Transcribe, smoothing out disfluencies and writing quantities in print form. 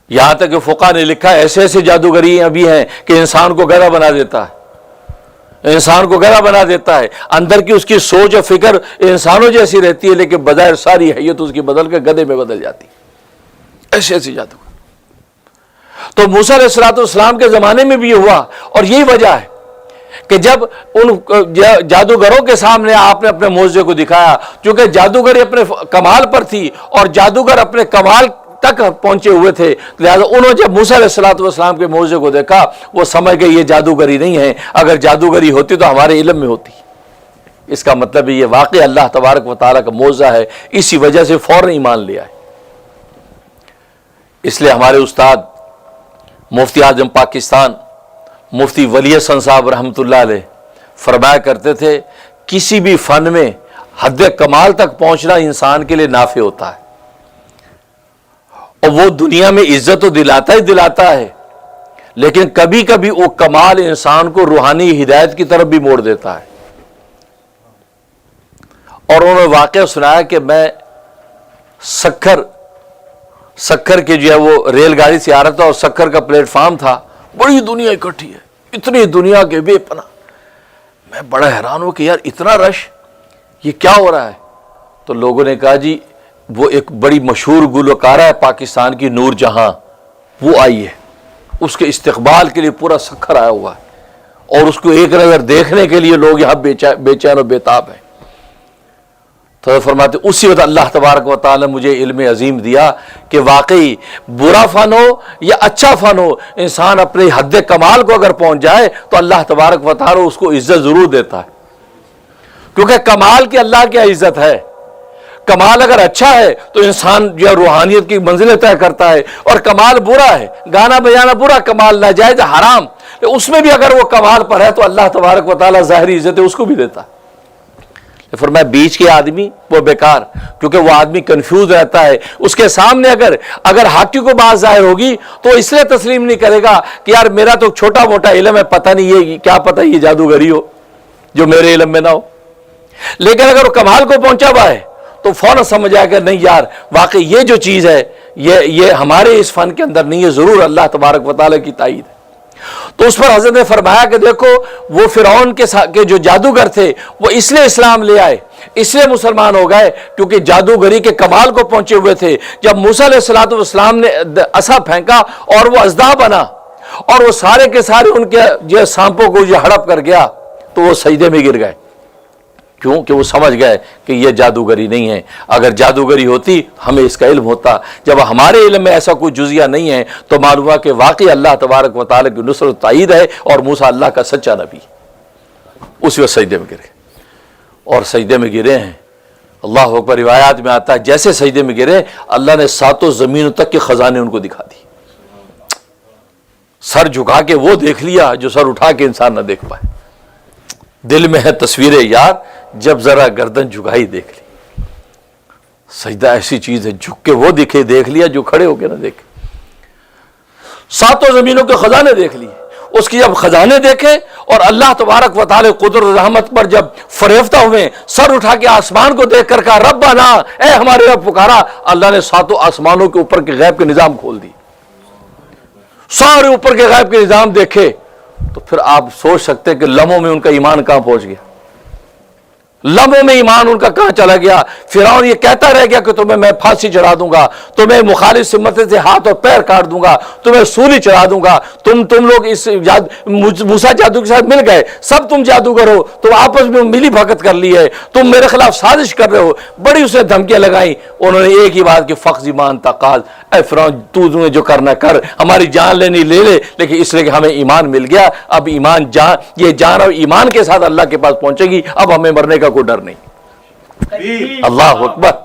یہاں تک کہ فقہ نے لکھا ہے ایسے ایسے جادوگری ابھی ہیں کہ انسان کو گدھا بنا دیتا ہے، انسان کو گدھا بنا دیتا ہے، اندر کی اس کی سوچ اور فکر انسانوں جیسی رہتی ہے لیکن بظاہر ساری حیت اس کی بدل کے گدھے میں بدل جاتی ہے، ایسے ایسی جادوگر۔ تو موسیٰ علیہ السلام کے زمانے میں بھی یہ ہوا، اور یہی وجہ ہے کہ جب ان جادوگروں کے سامنے آپ نے اپنے معجزے کو دکھایا، چونکہ جادوگری اپنے کمال پر تھی اور جادوگر اپنے کمال تک پہنچے ہوئے تھے، لہذا انہوں جب موسیٰ علیہ السلام کے معجزے کو دیکھا وہ سمجھ گئے یہ جادوگری نہیں ہے، اگر جادوگری ہوتی تو ہمارے علم میں ہوتی۔ اس کا مطلب یہ واقعی اللہ تبارک و تعالیٰ کا معجزہ ہے، اسی وجہ سے فوراً ایمان لیا ہے۔ اس لیے ہمارے استاد مفتی اعظم پاکستان مفتی ولی حسن صاحب رحمۃ اللہ علیہ فرمایا کرتے تھے کسی بھی فن میں حد کمال تک پہنچنا انسان کے لیے نافع ہوتا ہے، اور وہ دنیا میں عزت تو دلاتا ہی دلاتا ہے، لیکن کبھی کبھی وہ کمال انسان کو روحانی ہدایت کی طرف بھی موڑ دیتا ہے۔ اور انہوں نے واقعہ سنایا کہ میں سکھر کے جو ہے وہ ریل گاڑی سے آ رہا تھا اور سکھر کا پلیٹ فارم تھا، بڑی دنیا اکٹھی ہے، اتنی دنیا کے بے پناہ، میں بڑا حیران ہوں کہ یار اتنا رش، یہ کیا ہو رہا ہے؟ تو لوگوں نے کہا جی وہ ایک بڑی مشہور گلوکارہ ہے پاکستان کی نور جہاں، وہ آئی ہے، اس کے استقبال کے لیے پورا سکھر آیا ہوا ہے اور اس کو ایک نظر دیکھنے کے لیے لوگ یہاں بے چین و بیتاب ہیں۔ تو فرماتے اسی وقت اللہ تبارک و تعالی نے مجھے علم عظیم دیا کہ واقعی برا فن ہو یا اچھا فن ہو، انسان اپنے حد کمال کو اگر پہنچ جائے تو اللہ تبارک و تعالی اس کو عزت ضرور دیتا ہے، کیونکہ کمال کی اللہ کی عزت ہے۔ کمال اگر اچھا ہے تو انسان جو ہے روحانیت کی منزلیں طے کرتا ہے، اور کمال برا ہے، گانا بجانا برا، کمال ناجائز حرام، اس میں بھی اگر وہ کمال پر ہے تو اللہ تبارک و تعالی ظاہری عزت ہے اس کو بھی دیتا ہے۔ فرمایا بیچ کے آدمی وہ بیکار، کیونکہ وہ آدمی کنفیوز رہتا ہے، اس کے سامنے اگر حق کو بات ظاہر ہوگی تو اس لیے تسلیم نہیں کرے گا کہ یار میرا تو چھوٹا موٹا علم ہے، پتہ نہیں یہ کیا پتہ یہ جادوگری ہو جو میرے علم میں نہ ہو۔ لیکن اگر وہ کمال کو پہنچا ہوا ہے تو فوراً سمجھ آئے کہ نہیں یار واقعی یہ جو چیز ہے یہ ہمارے اس فن کے اندر نہیں ہے، ضرور اللہ تبارک و تعالیٰ کی تائید ہے۔ تو اس پر حضرت نے فرمایا کہ دیکھو وہ فرعون کے جو جادوگر تھے وہ اس لیے اسلام لے آئے، اس لیے مسلمان ہو گئے کیونکہ جادوگری کے کمال کو پہنچے ہوئے تھے۔ جب موسیٰ علیہ السلام نے عصا پھینکا اور وہ اژدہا بنا اور وہ سارے کے سارے ان کے جو سانپوں کو جو ہڑپ کر گیا تو وہ سجدے میں گر گئے، کیوں کہ وہ سمجھ گئے کہ یہ جادوگری نہیں ہے۔ اگر جادوگری ہوتی ہمیں اس کا علم ہوتا، جب ہمارے علم میں ایسا کوئی جزیہ نہیں ہے تو معلوم ہوا کہ واقعی اللہ تبارک و تعالیٰ کی نصرت تائید ہے اور موسیٰ اللہ کا سچا نبی۔ اسی وقت سجدے میں گرے، اور سجدے میں گرے ہیں، اللہ اکبر، روایات میں آتا ہے جیسے سجدے میں گرے اللہ نے ساتوں زمینوں تک کے خزانے ان کو دکھا دی، سر جھکا کے وہ دیکھ لیا جو سر اٹھا کے انسان نہ دیکھ پائے۔ دل میں ہے تصویر یار جب ذرا گردن جھکائی دیکھ لی، سجدہ ایسی چیز ہے جھک کے وہ دیکھ لیا جو کھڑے ہو کے نہ دیکھے۔ ساتوں زمینوں کے خزانے دیکھ لیے، اس کی جب خزانے دیکھے اور اللہ تبارک و تعالی قدرت رحمت پر جب فریفتہ ہوئے، سر اٹھا کے آسمان کو دیکھ کر کہا ربنا، اے ہمارے رب، پکارا، اللہ نے ساتوں آسمانوں کے اوپر کے غیب کے نظام کھول دی، سارے اوپر کے غیب کے نظام دیکھے۔ تو پھر آپ سوچ سکتے ہیں کہ لمحوں میں ان کا ایمان کہاں پہنچ گیا، لمحوں میں ایمان ان کا کہاں چلا گیا۔ فرعون یہ کہتا رہ گیا کہ تمہیں میں پھانسی چڑھا دوں گا، تمہیں مخالف سمت سے ہاتھ اور پیر کاٹ دوں گا، تمہیں سولی چڑھا دوں گا، تم لوگ اس موسیٰ جادو کے ساتھ مل گئے، سب تم جادوگر ہو، تم آپس میں ملی بھگت کر لی ہے، تم میرے خلاف سازش کر رہے ہو، بڑی اسے دھمکیاں لگائیں۔ انہوں نے ایک ہی بات کہ فخذ ایمان تقاض، اے فرعون تو جو کرنا کر، ہماری جان لینی لے لے، لیکن اس لیے کہ ہمیں ایمان مل گیا، اب ایمان یہ جان اور ایمان کے ساتھ اللہ کے پاس پہنچے گی، اب ہمیں مرنے کا کوئی ڈر نہیں۔ اللہ اکبر۔